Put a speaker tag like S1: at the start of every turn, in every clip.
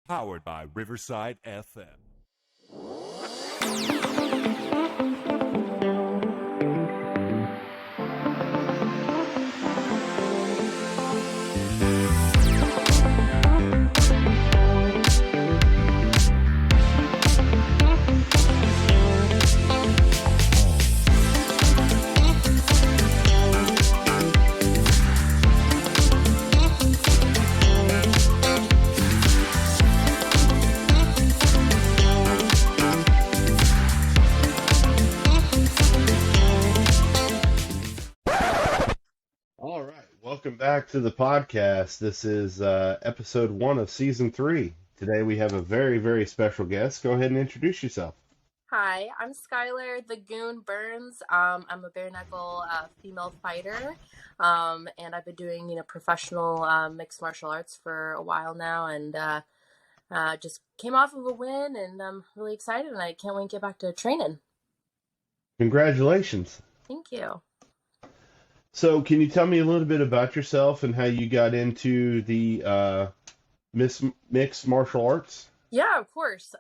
S1: Powered by Riverside FM.
S2: All right, welcome back to the podcast. This is episode 1 of season 3. Today we have a very, very special guest. Go ahead and introduce yourself.
S3: Hi, I'm Skylar, the Goon Burns. I'm a bare-knuckle female fighter, and I've been doing, professional mixed martial arts for a while now, and just came off of a win, and I'm really excited, and I can't wait to get back to training.
S2: Congratulations.
S3: Thank you.
S2: So, can you tell me a little bit about yourself and how you got into the mixed martial arts?
S3: Yeah, of course.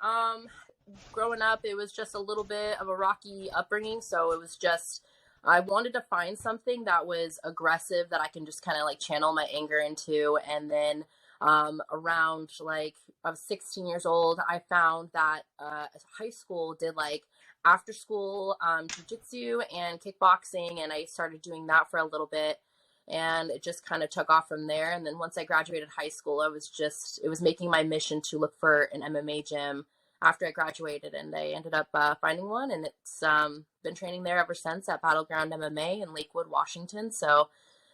S3: Growing up, it was just a little bit of a rocky upbringing, so it was just I wanted to find something that was aggressive that I can just kind of like channel my anger into. And then around like I was 16 years old, I found that high school did like after school jiu-jitsu and kickboxing, and I started doing that for a little bit, and it just kind of took off from there. And then once I graduated high school, it was making my mission to look for an MMA gym after I graduated, and I ended up finding one, and it's been training there ever since at Battleground MMA in Lakewood, Washington. So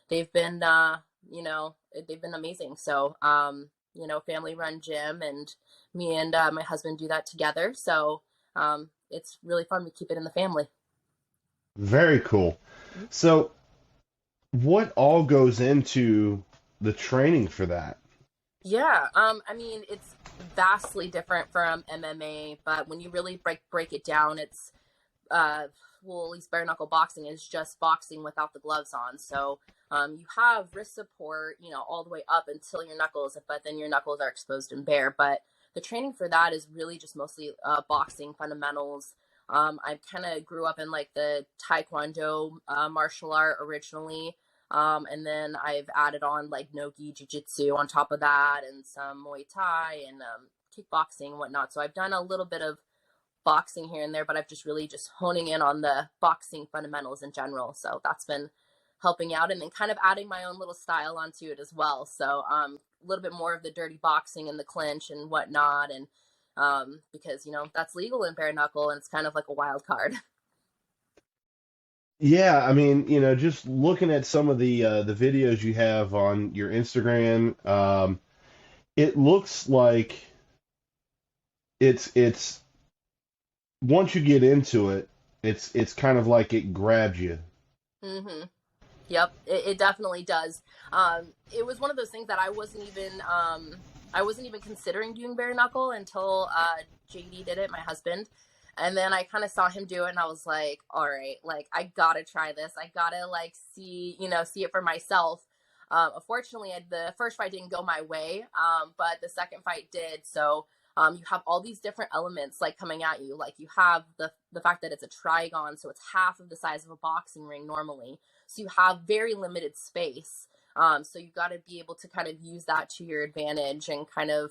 S3: they've been they've been amazing. So family run gym, and me and my husband do that together. So it's really fun to keep it in the family.
S2: Very cool. So, what all goes into the training for that?
S3: Yeah, it's vastly different from MMA, but when you really break it down, it's at least bare knuckle boxing is just boxing without the gloves on. So you have wrist support, all the way up until your knuckles, but then your knuckles are exposed and bare. But the training for that is really just mostly boxing fundamentals. I kind of grew up in like the Taekwondo martial art originally. And then I've added on like no-gi jiu-jitsu on top of that, and some Muay Thai and kickboxing and whatnot. So I've done a little bit of boxing here and there, but I've just really just honing in on the boxing fundamentals in general. So that's been helping out, and then kind of adding my own little style onto it as well. So a little bit more of the dirty boxing and the clinch and whatnot, and because that's legal in bare knuckle, and it's kind of like a wild card.
S2: Yeah, I mean, just looking at some of the videos you have on your Instagram, it looks like it's once you get into it, it's kind of like it grabs you.
S3: Mm-hmm. Yep, it definitely does. It was one of those things that I wasn't even considering doing bare knuckle until JD did it, my husband. And then I kind of saw him do it, and I was like, all right, like, I gotta try this. I gotta, like, see it for myself. Unfortunately, the first fight didn't go my way, but the second fight did. So you have all these different elements, like, coming at you. Like, you have the fact that it's a trigon, so it's half of the size of a boxing ring normally. So you have very limited space. So you got to be able to kind of use that to your advantage, and kind of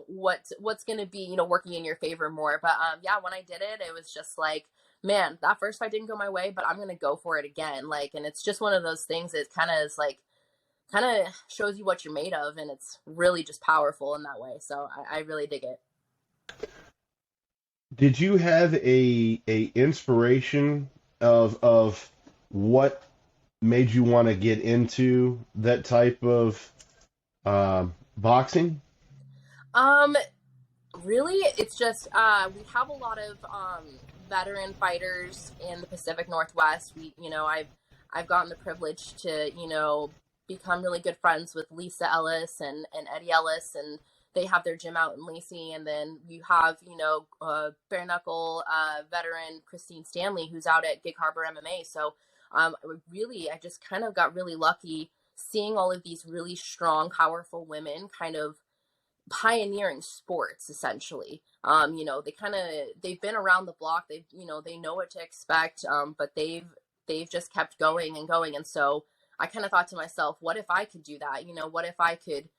S3: what's going to be working in your favor more. But when I did it, it was just like, man, that first fight didn't go my way, but I'm going to go for it again. Like, and it's just one of those things that kind of shows you what you're made of, and it's really just powerful in that way. So I really dig it.
S2: Did you have a inspiration of what made you want to get into that type of boxing?
S3: Really, it's just we have a lot of veteran fighters in the Pacific Northwest. I've gotten the privilege to become really good friends with Lisa Ellis and Eddie Ellis, and they have their gym out in Lacey. And then you have bare knuckle veteran Christine Stanley, who's out at Gig Harbor MMA. So I just kind of got really lucky seeing all of these really strong, powerful women kind of pioneering sports essentially. They've been around the block. They know what to expect. But they've just kept going and going. And so I kind of thought to myself, what if I could do that? What if I could,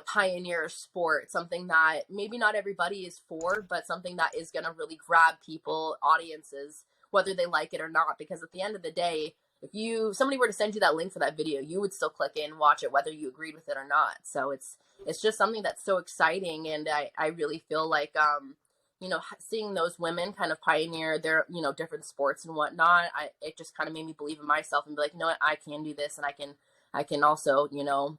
S3: pioneer a sport, something that maybe not everybody is for, but something that is going to really grab people, audiences, whether they like it or not. Because at the end of the day, if somebody were to send you that link for that video, you would still click in and watch it, whether you agreed with it or not. So it's just something that's so exciting. And I really feel like, seeing those women kind of pioneer their, different sports and whatnot, it just kind of made me believe in myself and be like, you know what, I can do this, and I can also,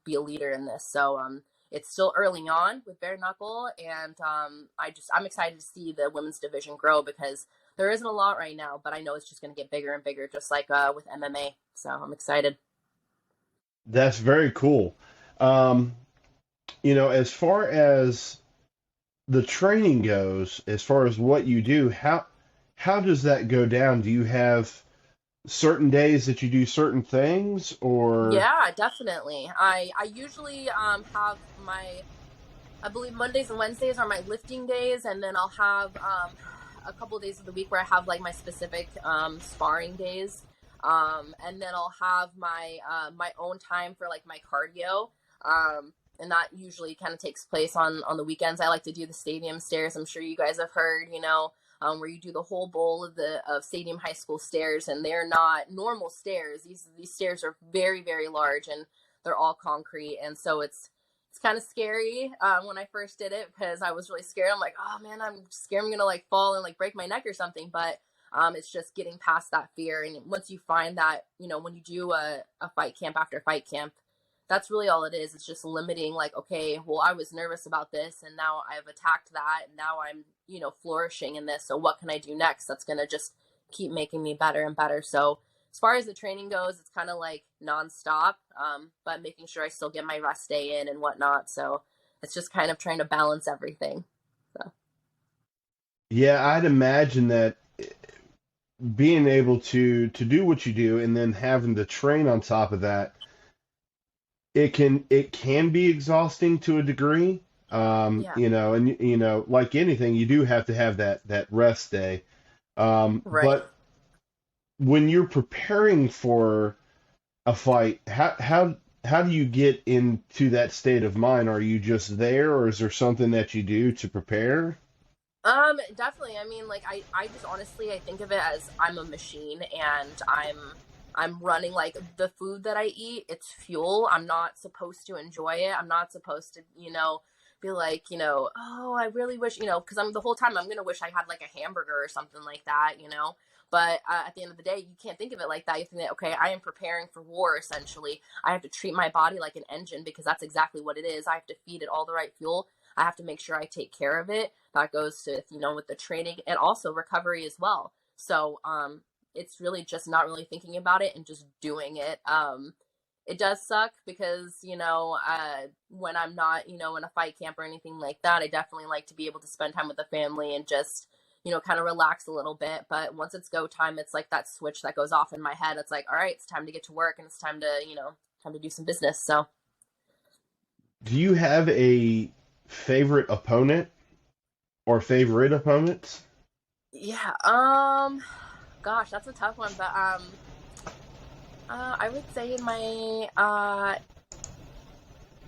S3: be a leader in this. So, it's still early on with Bare-Knuckle, and I'm excited to see the women's division grow, because there isn't a lot right now, but I know it's just going to get bigger and bigger, just like with MMA. So I'm excited.
S2: That's very cool. As far as the training goes, as far as what you do, how does that go down? Do you have certain days that you do certain things, or?
S3: Yeah, definitely. I usually have I believe Mondays and Wednesdays are my lifting days, and then I'll have a couple of days of the week where I have like my specific sparring days, and then I'll have my my own time for like my cardio, and that usually kind of takes place on the weekends. I like to do the stadium stairs. I'm sure you guys have heard, where you do the whole bowl of Stadium High School stairs, and they're not normal stairs. These stairs are very, very large, and they're all concrete, and so it's kind of scary when I first did it, because I was really scared. I'm like, oh man, I'm scared I'm gonna like fall and like break my neck or something. But it's just getting past that fear, and once you find that, when you do a fight camp after fight camp, that's really all it is. It's just limiting, like, okay, well, I was nervous about this, and now I've attacked that, and now I'm, flourishing in this. So what can I do next? That's going to just keep making me better and better. So as far as the training goes, it's kind of like nonstop, but making sure I still get my rest day in and whatnot. So it's just kind of trying to balance everything. So.
S2: Yeah, I'd imagine that being able to do what you do and then having to train on top of that, it can be exhausting to a degree.
S3: Yeah.
S2: And like anything, you do have to have that rest day.
S3: Right.
S2: But when you're preparing for a fight, how do you get into that state of mind? Are you just there, or is there something that you do to prepare?
S3: Definitely. I mean, like, I just honestly, I think of it as I'm a machine, and I'm running, like, the food that I eat, it's fuel. I'm not supposed to enjoy it. I'm not supposed to, be like, oh, I really wish, because the whole time I'm going to wish I had like a hamburger or something like that, but at the end of the day, you can't think of it like that. You think that, okay, I am preparing for war, essentially. I have to treat my body like an engine, because that's exactly what it is. I have to feed it all the right fuel. I have to make sure I take care of it. That goes to, with the training and also recovery as well. So, it's really just not really thinking about it and just doing it. It does suck because, when I'm not, in a fight camp or anything like that, I definitely like to be able to spend time with the family and just, kind of relax a little bit. But once it's go time, it's like that switch that goes off in my head. It's like, all right, it's time to get to work, and it's time to, time to do some business. So.
S2: Do you have a favorite opponent or favorite opponents?
S3: Yeah. Gosh, that's a tough one, but I would say in my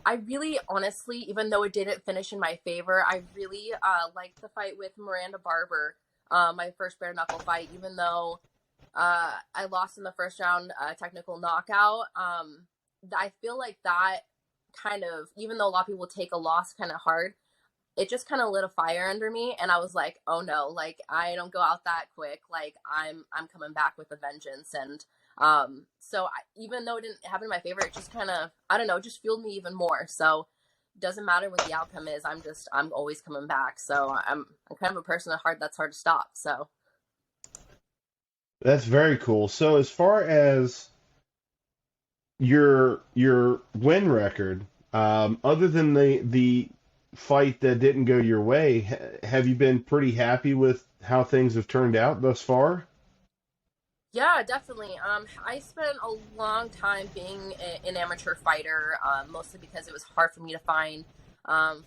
S3: I really honestly, even though it didn't finish in my favor, I really liked the fight with Miranda Barber, my first bare knuckle fight, even though I lost in the first round, technical knockout. I feel like that kind of, even though a lot of people take a loss kind of hard, it just kind of lit a fire under me, and I was like, oh no, like, I don't go out that quick. Like, I'm coming back with a vengeance. And so even though it didn't happen in my favor, it just kind of, I don't know, just fueled me even more. So it doesn't matter what the outcome is. I'm always coming back. So I'm kind of a person that's hard to stop. So.
S2: That's very cool. So as far as your win record, other than the fight that didn't go your way, have you been pretty happy with how things have turned out thus far?
S3: Yeah, definitely. I spent a long time being an amateur fighter, mostly because it was hard for me to find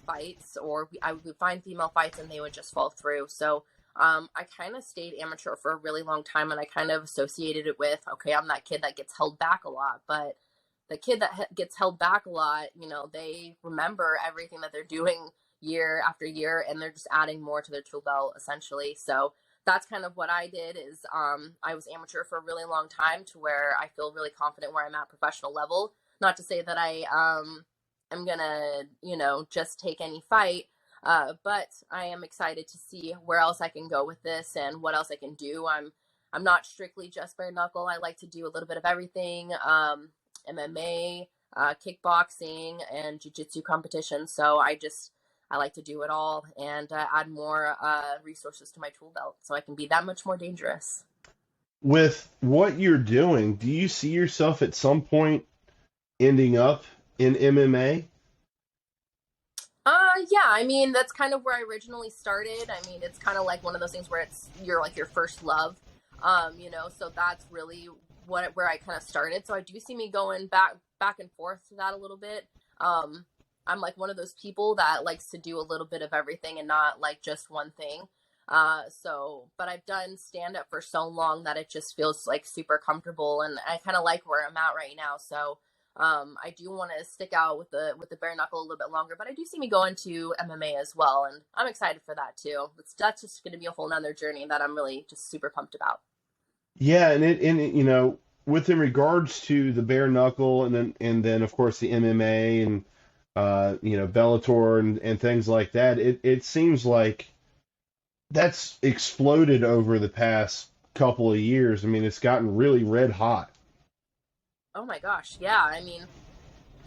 S3: fights, or I would find female fights and they would just fall through. So I kind of stayed amateur for a really long time, and I kind of associated it with, okay, I'm that kid that gets held back a lot. But the kid that gets held back a lot, they remember everything that they're doing year after year, and they're just adding more to their tool belt, essentially. So that's kind of what I did. Is I was amateur for a really long time, to where I feel really confident where I'm at professional level. Not to say that I am gonna, just take any fight. But I am excited to see where else I can go with this and what else I can do. I'm not strictly just bare knuckle. I like to do a little bit of everything. MMA, kickboxing, and jiu-jitsu competitions. So I like to do it all and add more resources to my tool belt so I can be that much more dangerous.
S2: With what you're doing, do you see yourself at some point ending up in MMA?
S3: Yeah, I mean, that's kind of where I originally started. I mean, it's kind of like one of those things where you're like your first love, so that's really where I kind of started. So I do see me going back and forth to that a little bit. I'm like one of those people that likes to do a little bit of everything and not like just one thing. But I've done stand up for so long that it just feels like super comfortable, and I kind of like where I'm at right now. So I do want to stick out with the bare knuckle a little bit longer, but I do see me going to MMA as well, and I'm excited for that too. That's just going to be a whole nother journey that I'm really just super pumped about.
S2: Yeah, and within regards to the bare knuckle, and then of course the MMA and Bellator and things like that, it seems like that's exploded over the past couple of years. I mean, it's gotten really red hot.
S3: Oh my gosh, yeah. I mean,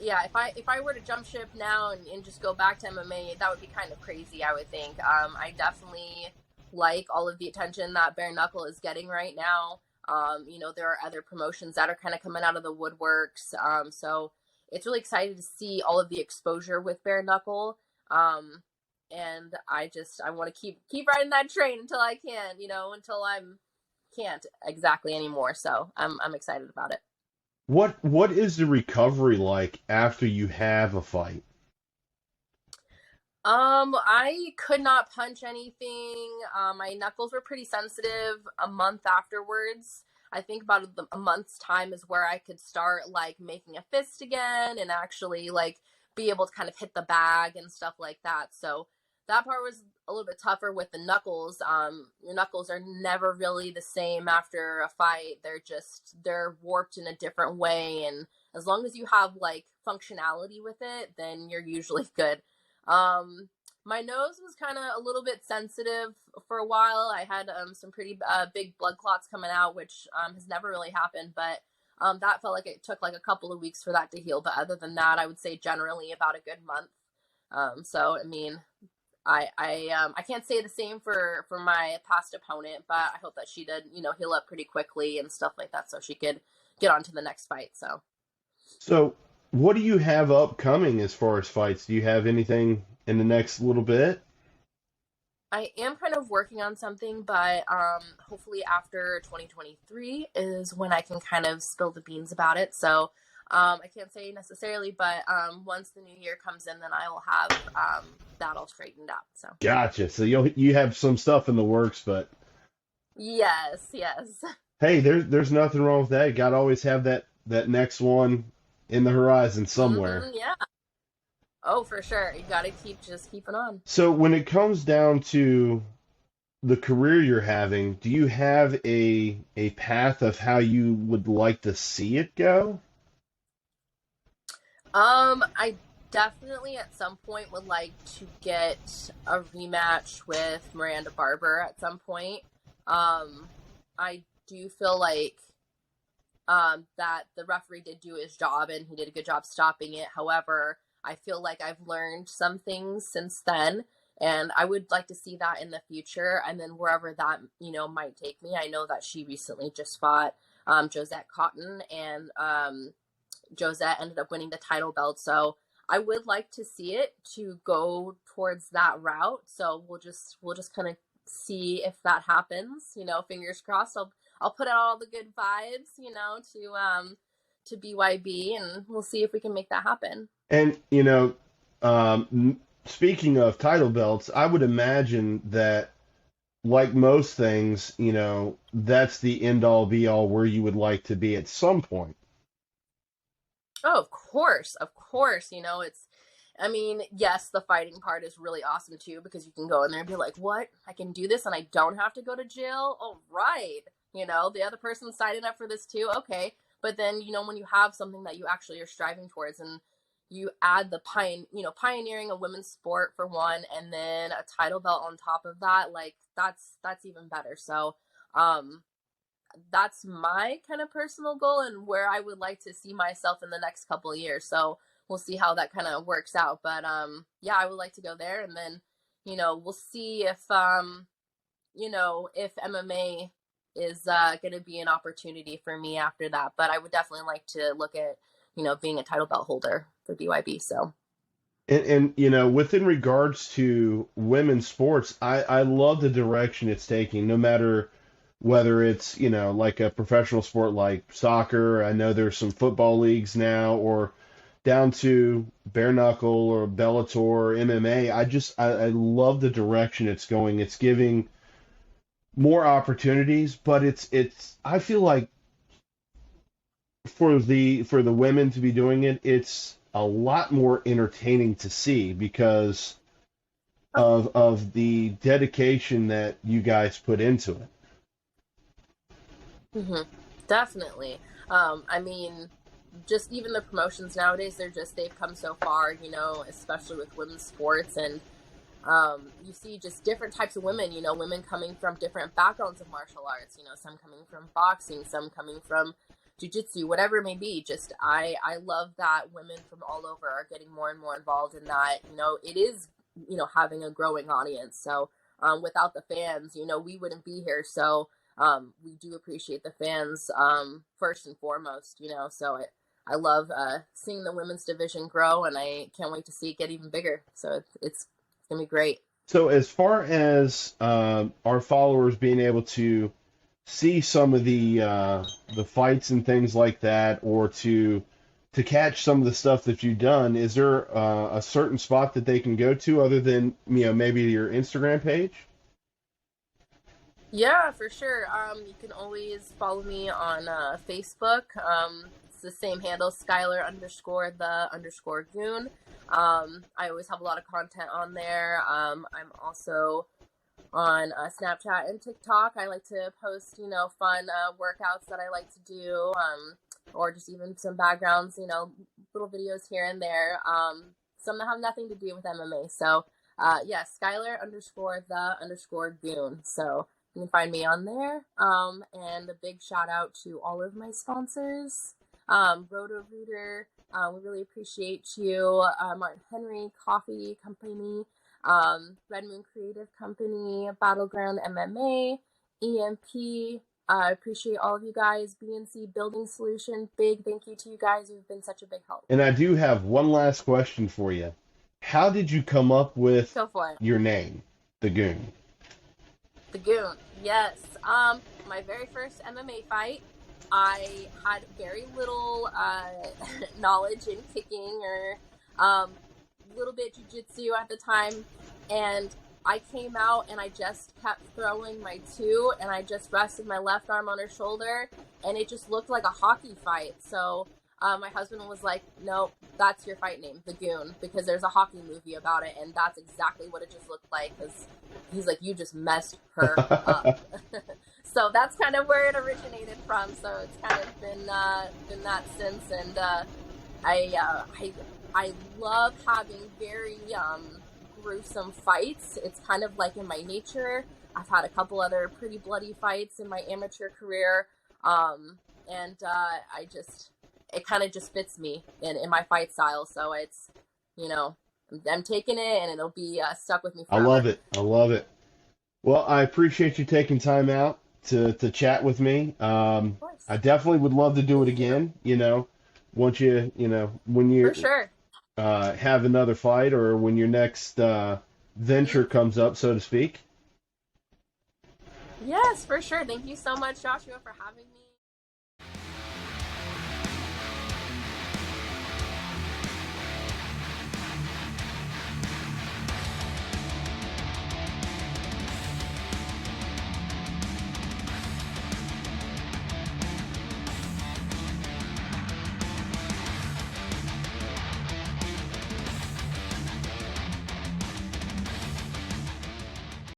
S3: yeah. If I were to jump ship now and just go back to MMA, that would be kind of crazy, I would think. I definitely like all of the attention that bare knuckle is getting right now. There are other promotions that are kind of coming out of the woodworks. So it's really exciting to see all of the exposure with bare knuckle. And I want to keep riding that train until I can, until I'm can't exactly anymore. So I'm excited about it.
S2: What is the recovery like after you have a fight?
S3: I could not punch anything. My knuckles were pretty sensitive a month afterwards. I think about a month's time is where I could start like making a fist again and actually like be able to kind of hit the bag and stuff like that. So that part was a little bit tougher with the knuckles. Your knuckles are never really the same after a fight. They're warped in a different way, and as long as you have like functionality with it, then you're usually good. My nose was kind of a little bit sensitive for a while. I had some pretty big blood clots coming out, which has never really happened, but that felt like it took like a couple of weeks for that to heal. But other than that, I would say generally about a good month. So I mean, I can't say the same for my past opponent, but I hope that she did heal up pretty quickly and stuff like that, so she could get on to the next fight.
S2: So, what do you have upcoming as far as fights? Do you have anything in the next little bit?
S3: I am kind of working on something, but hopefully after 2023 is when I can kind of spill the beans about it. So I can't say necessarily, but once the new year comes in, then I will have that all straightened out. So
S2: Gotcha. So you have some stuff in the works, but
S3: yes.
S2: hey, there's nothing wrong with that. You got to always have that next one in the horizon somewhere.
S3: Yeah. Oh, for sure. You got to keep it on.
S2: So when it comes down to the career you're having, do you have a path of how you would like to see it go?
S3: I definitely at some point would like to get a rematch with Miranda Barber at some point. I do feel like that the referee did do his job and he did a good job stopping it. However, I feel like I've learned some things since then, and I would like to see that in the future, and then wherever that might take me. I know that she recently just fought Josette Cotton, and Josette ended up winning the title belt. So I would like to see it to go towards that route. So we'll just kind of see if that happens. Fingers crossed. I'll put out all the good vibes, to BYB, and we'll see if we can make that happen.
S2: And Speaking of title belts, I would imagine that, like most things, that's the end all be all where you would like to be at some point.
S3: Oh, of course, of course. I mean, yes, the fighting part is really awesome too, because you can go in there and be like, what? I can do this and I don't have to go to jail? All right. The other person's signing up for this too. Okay. But then, when you have something that you actually are striving towards, and you add the pioneering a women's sport for one, and then a title belt on top of that, like that's even better. So, that's my kind of personal goal and where I would like to see myself in the next couple of years. So we'll see how that kind of works out. But yeah, I would like to go there, and then we'll see if MMA is going to be an opportunity for me after that. But I would definitely like to look at being a title belt holder for BYB. So.
S2: And within regards to women's sports, I love the direction it's taking, no matter whether it's, like a professional sport like soccer. I know there's some football leagues now, or down to Bare-Knuckle or Bellator or MMA. I love the direction it's going. It's giving more opportunities, but I feel like for the women to be doing it, it's a lot more entertaining to see because of the dedication that you guys put into it.
S3: Mm-hmm. Definitely. I mean, just even the promotions nowadays, they've come so far, especially with women's sports. And you see just different types of women, women coming from different backgrounds of martial arts, some coming from boxing, some coming from jiu-jitsu, whatever it may be. Just I love that women from all over are getting more and more involved in that. It is, having a growing audience. So without the fans, we wouldn't be here. So we do appreciate the fans first and foremost, so I love seeing the women's division grow, and I can't wait to see it get even bigger. So it's gonna be great.
S2: So as far as our followers being able to see some of the fights and things like that, or to catch some of the stuff that you've done, is there a certain spot that they can go to other than maybe your Instagram page?
S3: Yeah, for sure. You can always follow me on Facebook. It's the same handle, Skylar _the _Goon. I always have a lot of content on there. I'm also on Snapchat and TikTok. I like to post, fun workouts that I like to do, or just even some backgrounds, little videos here and there. Some that have nothing to do with MMA. So, yeah, Skylar _the _Goon. So you can find me on there. And a big shout out to all of my sponsors. Roto-Rooter, we really appreciate you. Martin Henry Coffee Company, Red Moon Creative Company, Battleground MMA, EMP. I appreciate all of you guys. BNC Building Solution, big thank you to you guys. You've been such a big help.
S2: And I do have one last question for you. How did you come up with your name, The Goon?
S3: The Goon, yes. My very first MMA fight, I had very little knowledge in kicking or little bit jiu-jitsu at the time, and I came out and I just kept throwing my two, and I just rested my left arm on her shoulder, and it just looked like a hockey fight. So my husband was like, nope, that's your fight name, The Goon, because there's a hockey movie about it, and that's exactly what it just looked like, because he's like, you just messed her up. So that's kind of where it originated from. So it's kind of been that since, and I love having very gruesome fights. It's kind of like in my nature. I've had a couple other pretty bloody fights in my amateur career, and it kind of just fits me in my fight style. So it's, I'm taking it, and it'll be stuck with me forever.
S2: I love it. Well, I appreciate you taking time out to chat with me. I definitely would love to do it again. Once when you
S3: for sure
S2: have another fight, or when your next venture comes up, so to speak.
S3: Yes, for sure. Thank you so much, Joshua, for having me.